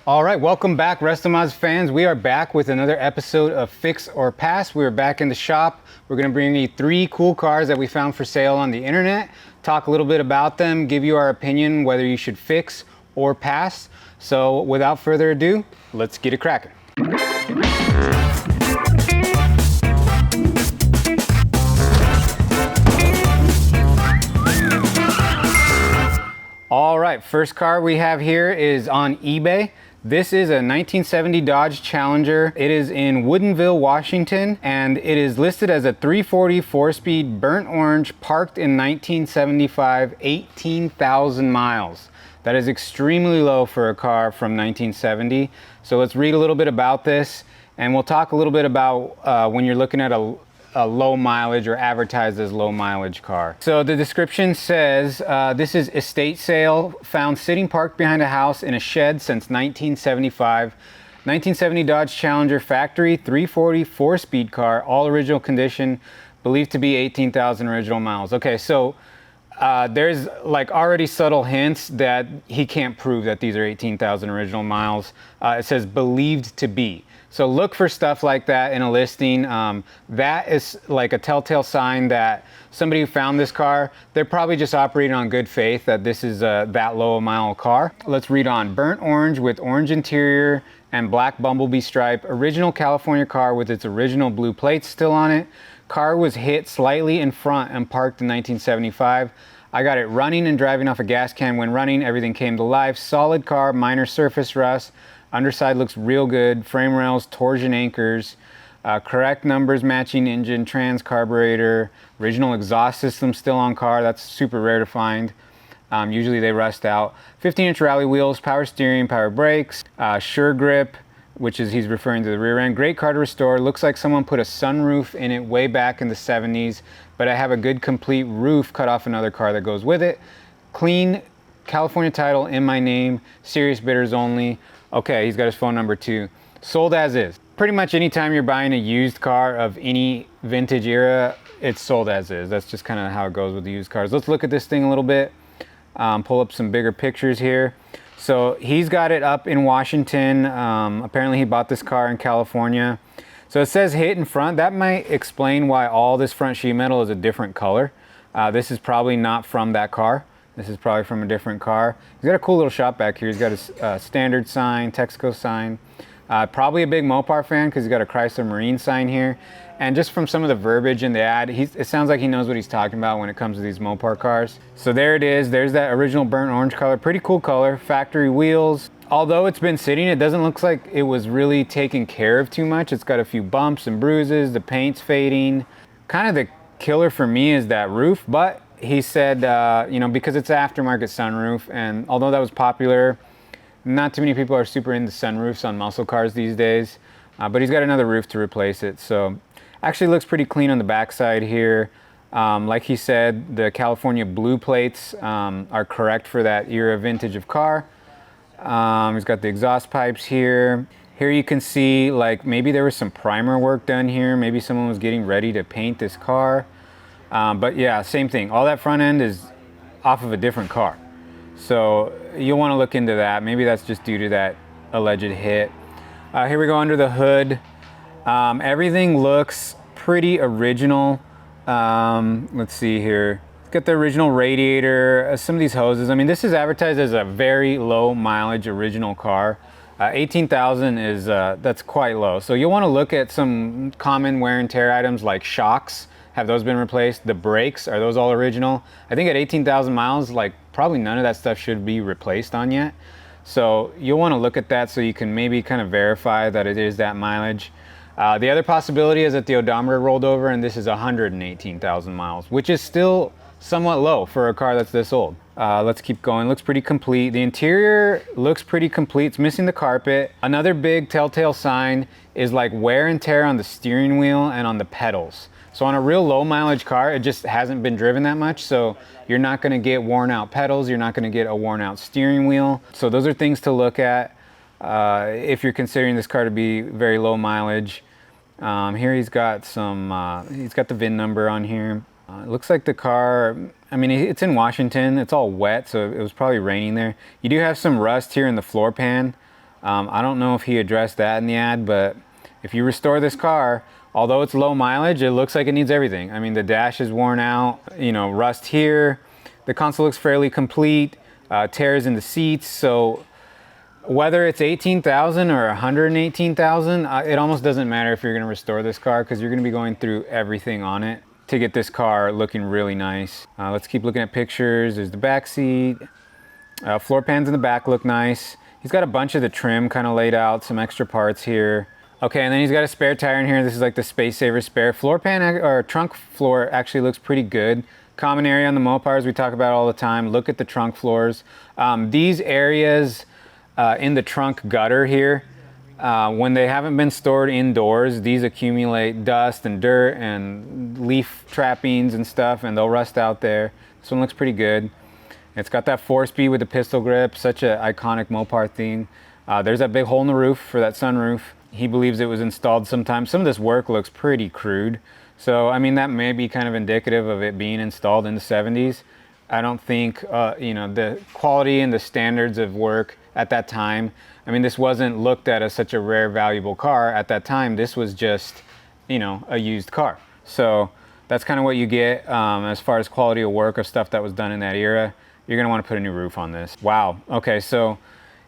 All right, welcome back, RestoMods fans. We are back with another episode of Fix or Pass. We're back in the shop. We're gonna bring you 3 cool cars that we found for sale on the internet, talk a little bit about them, give you our opinion whether you should fix or pass. So without further ado, let's get it cracking. All right, first car we have here is on eBay. This is a 1970 Dodge Challenger. It is in Woodinville, Washington, and it is listed as a 340 4-speed burnt orange, parked in 1975, 18,000 miles. That is extremely low for a car from 1970. So let's read a little bit about this, and we'll talk a little bit about when you're looking at a low mileage or advertised as low mileage car. So the description says, this is estate sale, found sitting parked behind a house in a shed since 1975. 1970 Dodge Challenger factory, 340 4-speed car, all original condition, believed to be 18,000 original miles. Okay, so there's like already subtle hints that he can't prove that these are 18,000 original miles. It says believed to be. So look for stuff like that in a listing. That is like a telltale sign that somebody who found this car, they're probably just operating on good faith that this is that low a mile car. Let's read on. Burnt orange with orange interior and black bumblebee stripe. Original California car with its original blue plates still on it. Car was hit slightly in front and parked in 1975. I got it running and driving off a gas can. When running, everything came to life. Solid car, minor surface rust. Underside looks real good. Frame rails, torsion anchors, correct numbers matching engine, trans, carburetor, original exhaust system still on car. That's super rare to find. Usually they rust out. 15-inch rally wheels, power steering, power brakes, sure grip, which is he's referring to the rear end. Great car to restore. Looks like someone put a sunroof in it way back in the 70s, but I have a good complete roof cut off another car that goes with it. Clean California title in my name, serious bidders only. Okay, he's got his phone number too. Sold as is. Pretty much anytime you're buying a used car of any vintage era, it's sold as is. That's just kind of how it goes with the used cars. Let's look at this thing a little bit. Pull up some bigger pictures here. So he's got it up in Washington. Apparently he bought this car in California. So it says hit in front. That might explain why all this front sheet metal is a different color. This is probably not from that car. This is probably from a different car. He's got a cool little shop back here. He's got a standard sign, Texaco sign. Probably a big Mopar fan because he's got a Chrysler Marine sign here. And just from some of the verbiage in the ad, it sounds like he knows what he's talking about when it comes to these Mopar cars. So there it is. There's that original burnt orange color. Pretty cool color. Factory wheels. Although it's been sitting, it doesn't look like it was really taken care of too much. It's got a few bumps and bruises. The paint's fading. Kind of the killer for me is that roof, but he said, you know, because it's an aftermarket sunroof, and although that was popular, not too many people are super into sunroofs on muscle cars these days, but he's got another roof to replace it. So actually looks pretty clean on the backside here. Like he said, the California blue plates are correct for that era vintage of car. He's got the exhaust pipes here. Here you can see like maybe there was some primer work done here. Maybe someone was getting ready to paint this car. But yeah, same thing. All that front end is off of a different car. So you'll want to look into that. Maybe that's just due to that alleged hit. Here we go under the hood. Everything looks pretty original. Let's see here. It's got the original radiator, some of these hoses. I mean, this is advertised as a very low mileage original car. 18,000 is, that's quite low. So you'll want to look at some common wear and tear items like shocks. Have those been replaced? The brakes, are those all original? I think at 18,000 miles, like probably none of that stuff should be replaced on yet. So you'll want to look at that so you can maybe kind of verify that it is that mileage. The other possibility is that the odometer rolled over and this is 118,000 miles, which is still somewhat low for a car that's this old. Let's keep going. Looks pretty complete. The interior looks pretty complete. It's missing the carpet. Another big telltale sign is like wear and tear on the steering wheel and on the pedals. So on a real low mileage car, it just hasn't been driven that much. So you're not gonna get worn out pedals. You're not gonna get a worn out steering wheel. So those are things to look at if you're considering this car to be very low mileage. Here he's got the VIN number on here. It looks like the car, I mean, it's in Washington. It's all wet, so it was probably raining there. You do have some rust here in the floor pan. I don't know if he addressed that in the ad, but if you restore this car, although it's low mileage, it looks like it needs everything. I mean, the dash is worn out, you know, rust here. The console looks fairly complete, tears in the seats. So whether it's 18,000 or 118,000, it almost doesn't matter if you're gonna restore this car, because you're gonna be going through everything on it to get this car looking really nice. Let's keep looking at pictures. There's the back seat. Floor pans in the back look nice. He's got a bunch of the trim kind of laid out, some extra parts here. Okay, and then he's got a spare tire in here. This is like the Space Saver spare. Floor pan or trunk floor actually looks pretty good. Common area on the Mopars we talk about all the time. Look at the trunk floors. These areas in the trunk gutter here, when they haven't been stored indoors, these accumulate dust and dirt and leaf trappings and stuff, and they'll rust out there. This one looks pretty good. It's got that 4-speed with the pistol grip, such an iconic Mopar theme. There's that big hole in the roof for that sunroof. He believes it was installed sometime. Some of this work looks pretty crude. So, I mean, that may be kind of indicative of it being installed in the 70s. I don't think, you know, the quality and the standards of work at that time, I mean, this wasn't looked at as such a rare, valuable car. At that time, this was just, you know, a used car. So that's kind of what you get as far as quality of work of stuff that was done in that era. You're gonna wanna put a new roof on this. Wow, okay, so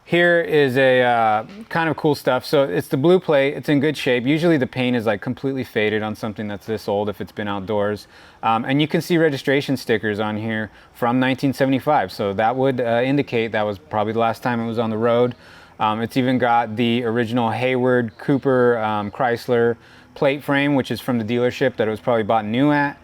here is a kind of cool stuff. So it's the blue plate, it's in good shape. Usually the paint is like completely faded on something that's this old if it's been outdoors. And you can see registration stickers on here from 1975. So that would indicate that was probably the last time it was on the road. It's even got the original Hayward Cooper Chrysler plate frame, which is from the dealership that it was probably bought new at.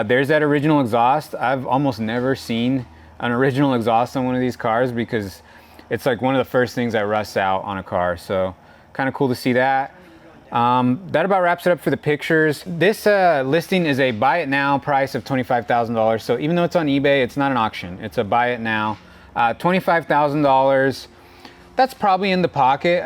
There's that original exhaust. I've almost never seen an original exhaust on one of these cars because it's like one of the first things that rusts out on a car. So kind of cool to see that. That about wraps it up for the pictures. This listing is a buy it now price of $25,000. So even though it's on eBay, it's not an auction. It's a buy it now. $25,000, that's probably in the pocket.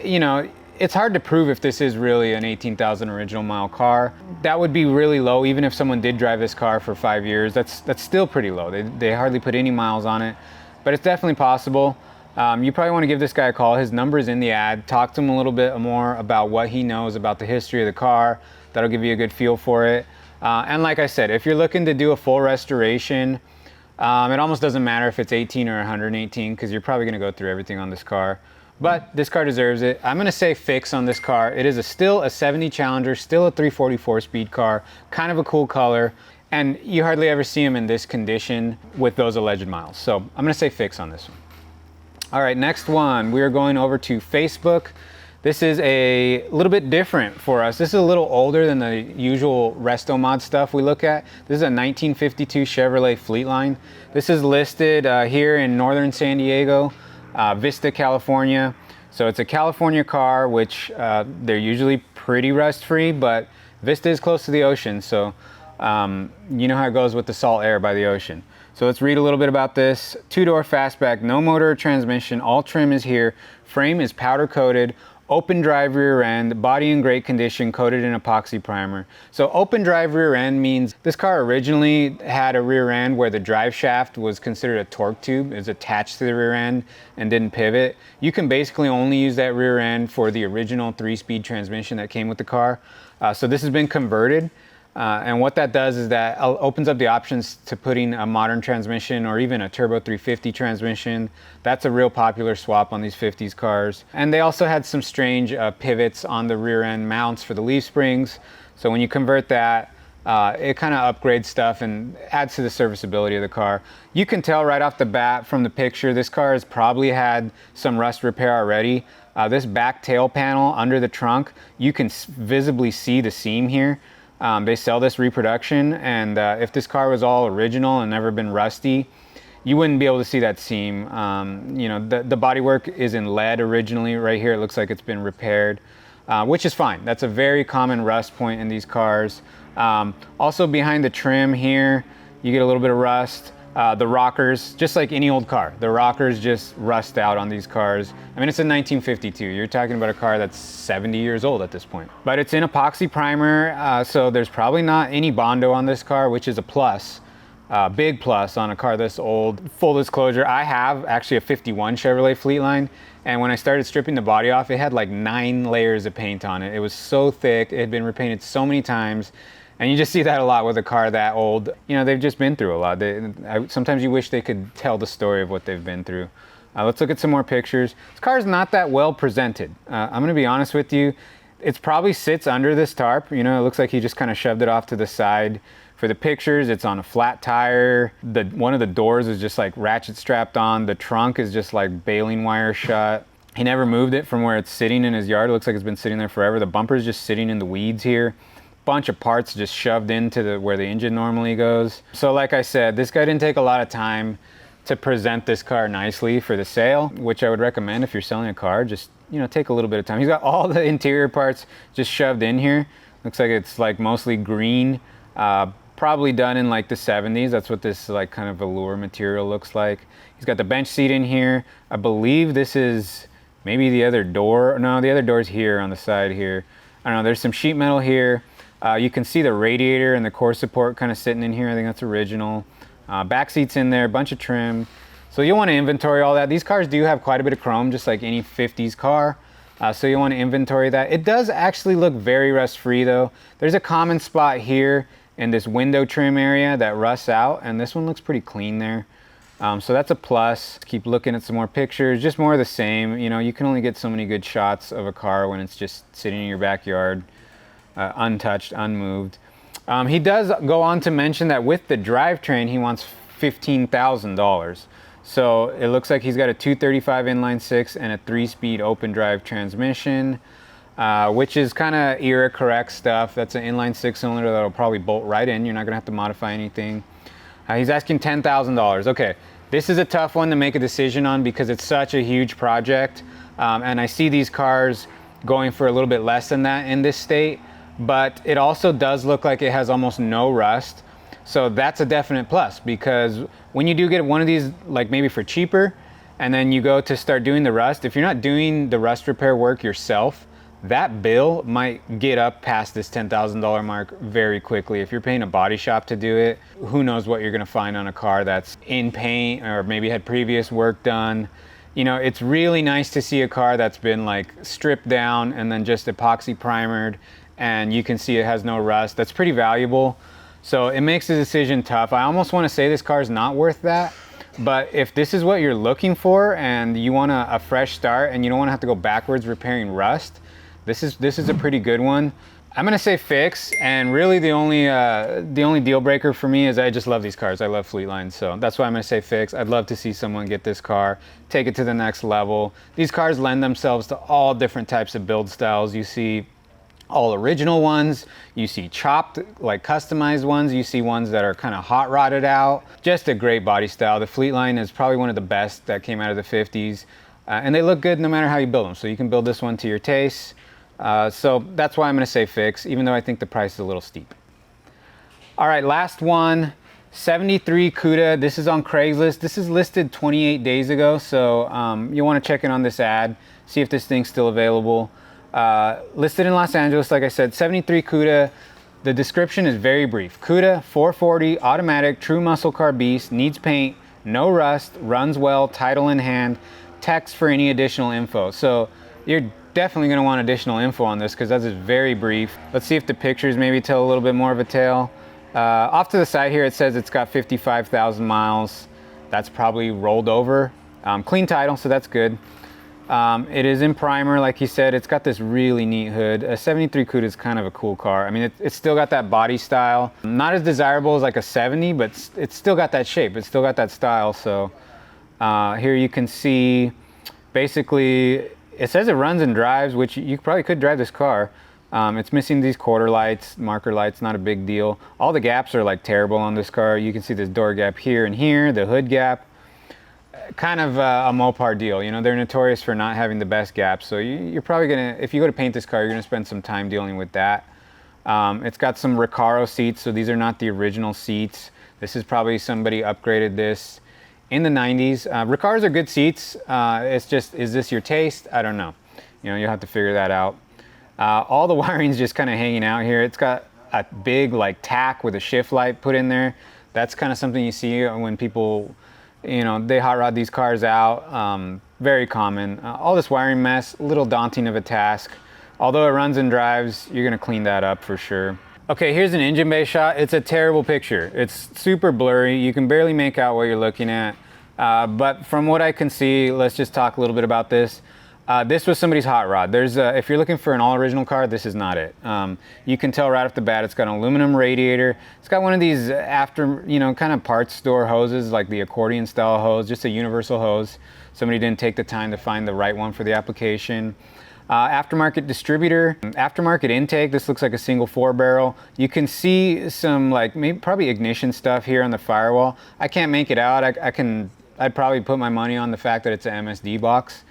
You know, it's hard to prove if this is really an 18,000 original mile car. That would be really low, even if someone did drive this car for 5 years. That's still pretty low. They hardly put any miles on it, but it's definitely possible. You probably want to give this guy a call. His number is in the ad. Talk to him a little bit more about what he knows about the history of the car. That'll give you a good feel for it. And like I said, if you're looking to do a full restoration, it almost doesn't matter if it's 18 or 118 because you're probably going to go through everything on this car. But this car deserves it. I'm going to say fix on this car. It is still a 70 Challenger, still a 344 speed car, kind of a cool color. And you hardly ever see them in this condition with those alleged miles. So I'm going to say fix on this one. All right, next one, we are going over to Facebook. This is a little bit different for us. This is a little older than the usual RestoMods stuff we look at. This is a 1952 Chevrolet Fleetline. This is listed here in northern San Diego, Vista, California. So it's a California car, which they're usually pretty rust-free, but Vista is close to the ocean, so you know how it goes with the salt air by the ocean. So let's read a little bit about this. 2-door fastback, no motor or transmission, all trim is here. Frame is powder coated, open drive rear end, body in great condition, coated in epoxy primer. So open drive rear end means this car originally had a rear end where the drive shaft was considered a torque tube. It was attached to the rear end and didn't pivot. You can basically only use that rear end for the original 3-speed transmission that came with the car. So this has been converted. And what that does is that opens up the options to putting a modern transmission or even a turbo 350 transmission. That's a real popular swap on these 50s cars. And they also had some strange pivots on the rear end mounts for the leaf springs. So when you convert that, it kind of upgrades stuff and adds to the serviceability of the car. You can tell right off the bat from the picture, this car has probably had some rust repair already. This back tail panel under the trunk, you can visibly see the seam here. They sell this reproduction, and if this car was all original and never been rusty, you wouldn't be able to see that seam. You know, the bodywork is in lead originally. Right here, it looks like it's been repaired, which is fine. That's a very common rust point in these cars. Also behind the trim here, you get a little bit of rust. The rockers, just like any old car, the rockers just rust out on these cars. I mean, it's a 1952. You're talking about a car that's 70 years old at this point. But it's in epoxy primer, so there's probably not any Bondo on this car, which is a plus. Big plus on a car this old. Full disclosure, I have actually a 51 Chevrolet Fleetline, And when I started stripping the body off, it had like 9 layers of paint on it. It was so thick. It had been repainted so many times. And you just see that a lot with a car that old. You know, they've just been through a lot. Sometimes you wish they could tell the story of what they've been through. Let's look at some more pictures. This car is not that well presented. I'm gonna be honest with you. It probably sits under this tarp. You know, it looks like he just kind of shoved it off to the side. For the pictures, it's on a flat tire. One of the doors is just like ratchet strapped on. The trunk is just like baling wire shut. He never moved it from where it's sitting in his yard. It looks like it's been sitting there forever. The bumper is just sitting in the weeds here. Bunch of parts just shoved into where the engine normally goes. So like I said, this guy didn't take a lot of time to present this car nicely for the sale, which I would recommend if you're selling a car. Just, you know, take a little bit of time. He's got all the interior parts just shoved in here. Looks like it's like mostly green. Probably done in like the 70s. That's what this like kind of velour material looks like. He's got the bench seat in here. I believe this is maybe the other door. No, the other door's here on the side here. I don't know, there's some sheet metal here. You can see the radiator and the core support kind of sitting in here. I think that's original. Back seat's in there, bunch of trim. So you'll want to inventory all that. These cars do have quite a bit of chrome, just like any 50s car. So you want to inventory that. It does actually look very rust free though. There's a common spot here in this window trim area that rusts out, and this one looks pretty clean there. So that's a plus. Keep looking at some more pictures, just more of the same. You know, you can only get so many good shots of a car when it's just sitting in your backyard, untouched, unmoved. He does go on to mention that with the drivetrain, he wants $15,000. So it looks like he's got a 235 inline six and a 3-speed open drive transmission. Which is kind of era correct stuff. That's an inline 6-cylinder that'll probably bolt right in. You're not gonna have to modify anything. He's asking $10,000. Okay, this is a tough one to make a decision on because it's such a huge project. And I see these cars going for a little bit less than that in this state, but it also does look like it has almost no rust. So that's a definite plus, because when you do get one of these, like maybe for cheaper, and then you go to start doing the rust, if you're not doing the rust repair work yourself, that bill might get up past this $10,000 mark very quickly. If you're paying a body shop to do it, who knows what you're gonna find on a car that's in paint or maybe had previous work done. You know, it's really nice to see a car that's been like stripped down and then just epoxy primered, and you can see it has no rust. That's pretty valuable. So it makes the decision tough. I almost wanna say this car is not worth that. But if this is what you're looking for and you want a fresh start and you don't wanna have to go backwards repairing rust, this is a pretty good one. I'm gonna say fix, and really the only deal breaker for me is I just love these cars. I love Fleetline, so that's why I'm gonna say fix. I'd love to see someone get this car, take it to the next level. These cars lend themselves to all different types of build styles. You see all original ones, you see chopped, like customized ones, you see ones that are kind of hot rodded out. Just a great body style. The Fleetline is probably one of the best that came out of the 50s, and they look good no matter how you build them. So you can build this one to your taste. So that's why I'm gonna say fix, even though I think the price is a little steep. All right, last one, 73 CUDA. This is on Craigslist. This is listed 28 days ago, so you wanna check in on this ad, see if this thing's still available. Listed in Los Angeles, like I said, 73 CUDA. The description is very brief. CUDA 440, automatic, true muscle car beast, needs paint, no rust, runs well, title in hand, text for any additional info. So you're definitely going to want additional info on this because that is very brief. Let's see if the pictures maybe tell a little bit more of a tale. Off to the side here, it says it's got 55,000 miles. That's probably rolled over. Clean title, so that's good. It is in primer, like he said. It's got this really neat hood. A 73 CUDA is kind of a cool car. I mean, it's still got that body style. Not as desirable as like a 70, but it's still got that shape. It's still got that style. So here you can see, basically, it says it runs and drives, which you probably could drive this car. It's missing these quarter lights, marker lights, not a big deal. All the gaps are like terrible on this car. You can see this door gap here and here, the hood gap. Kind of a Mopar deal, you know, they're notorious for not having the best gaps. So you're probably gonna, if you go to paint this car, you're gonna spend some time dealing with that. It's got some Recaro seats, so these are not the original seats. This is probably somebody upgraded this in the 90s. Recaros are good seats. It's just, is this your taste? I don't know. You know, you'll have to figure that out. All the wiring's just kind of hanging out here. It's got a big like tack with a shift light put in there. That's kind of something you see when people, you know, they hot rod these cars out. very common. All this wiring mess, a little daunting of a task. Although it runs and drives, you're gonna clean that up for sure. Okay, here's an engine bay shot. It's a terrible picture. It's super blurry. You can barely make out what you're looking at. But from what I can see, let's just talk a little bit about this. This was somebody's hot rod. If you're looking for an all original car, this is not it. You can tell right off the bat, it's got an aluminum radiator. It's got one of these kind of parts store hoses, like the accordion style hose, just a universal hose. Somebody didn't take the time to find the right one for the application. Aftermarket distributor, aftermarket intake. This looks like a single 4-barrel. You can see some probably ignition stuff here on the firewall. I can't make it out. I'd probably put my money on the fact that it's an MSD box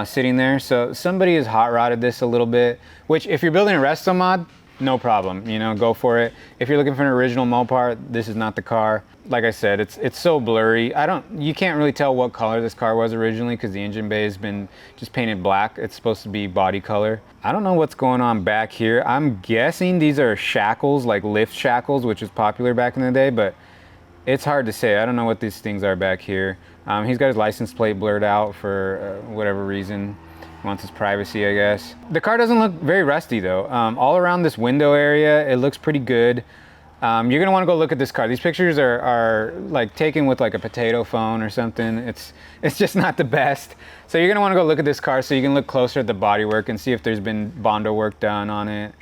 sitting there. So somebody has hot rodded this a little bit, which if you're building a resto mod, no problem, go for it. If you're looking for an original Mopar, this is not the car. Like I said, it's so blurry. You can't really tell what color this car was originally because the engine bay has been just painted black. It's supposed to be body color. I don't know what's going on back here. I'm guessing these are shackles, like lift shackles, which was popular back in the day, but it's hard to say. I don't know what these things are back here. He's got his license plate blurred out for whatever reason. He wants his privacy, I guess. The car doesn't look very rusty though. All around this window area, it looks pretty good. You're gonna wanna go look at this car. These pictures are like taken with like a potato phone or something. It's just not the best. So you're gonna wanna go look at this car so you can look closer at the bodywork and see if there's been Bondo work done on it,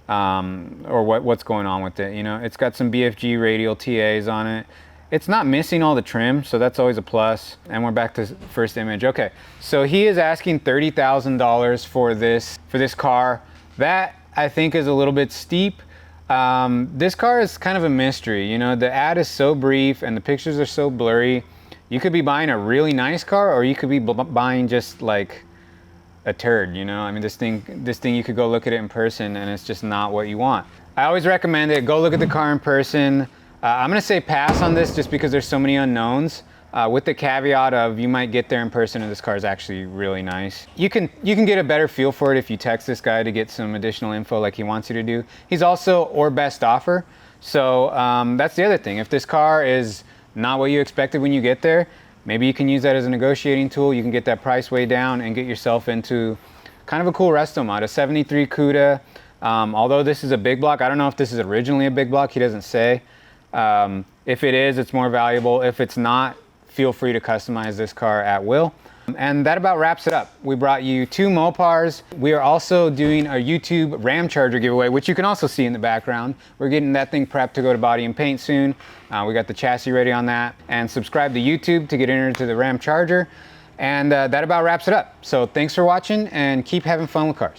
or what's going on with it. It's got some BFG radial TAs on it. It's not missing all the trim, so that's always a plus. And we're back to first image. Okay, so he is asking $30,000 for this car. That I think is a little bit steep. This car is kind of a mystery. The ad is so brief and the pictures are so blurry. You could be buying a really nice car, or you could be buying just like a turd. I mean, this thing you could go look at it in person and it's just not what you want. I always recommend it. Go look at the car in person. I'm gonna say pass on this just because there's so many unknowns, with the caveat of you might get there in person and this car is actually really nice. You can get a better feel for it if you text this guy to get some additional info like he wants you to do. He's also or best offer. So that's the other thing. If this car is not what you expected when you get there, maybe you can use that as a negotiating tool. You can get that price way down and get yourself into kind of a cool resto mod, a 73 CUDA. Although this is a big block, I don't know if this is originally a big block, he doesn't say. If it is, it's more valuable. If it's not, feel free to customize this car at will. And that about wraps it up. We brought you 2 Mopars. We are also doing a YouTube Ram Charger giveaway, which you can also see in the background. We're getting that thing prepped to go to body and paint soon. We got the chassis ready on that. And subscribe to YouTube to get entered to the Ram Charger. And that about wraps it up. So thanks for watching and keep having fun with cars.